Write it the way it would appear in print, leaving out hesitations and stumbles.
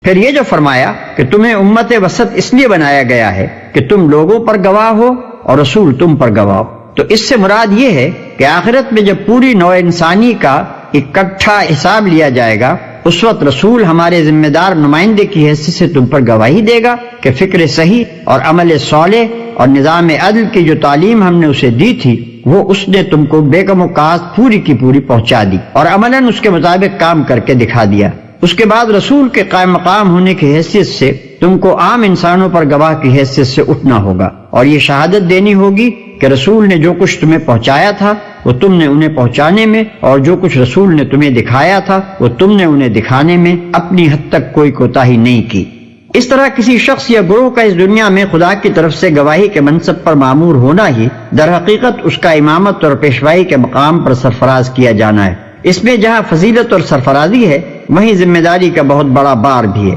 پھر یہ جو فرمایا کہ تمہیں امت وسط اس لیے بنایا گیا ہے کہ تم لوگوں پر گواہ ہو اور رسول تم پر گواہ ہو، تو اس سے مراد یہ ہے کہ آخرت میں جب پوری نوع انسانی کا اکٹھا حساب لیا جائے گا، اس وقت رسول ہمارے ذمہ دار نمائندے کی حیثیت سے تم پر گواہی دے گا کہ فکر صحیح اور عمل صالح اور نظام عدل کی جو تعلیم ہم نے اسے دی تھی وہ اس نے تم کو بے کم و کاست پوری کی پوری پہنچا دی اور عملاً اس کے مطابق کام کر کے دکھا دیا۔ اس کے بعد رسول کے قائم مقام ہونے کی حیثیت سے تم کو عام انسانوں پر گواہ کی حیثیت سے اٹھنا ہوگا اور یہ شہادت دینی ہوگی کہ رسول نے جو کچھ تمہیں پہنچایا تھا وہ تم نے انہیں پہنچانے میں، اور جو کچھ رسول نے تمہیں دکھایا تھا وہ تم نے انہیں دکھانے میں اپنی حد تک کوئی کوتاہی نہیں کی۔ اس طرح کسی شخص یا گروہ کا اس دنیا میں خدا کی طرف سے گواہی کے منصب پر معمور ہونا ہی در حقیقت اس کا امامت اور پیشوائی کے مقام پر سرفراز کیا جانا ہے۔ اس میں جہاں فضیلت اور سرفرازی ہے وہیں ذمہ داری کا بہت بڑا بار بھی ہے۔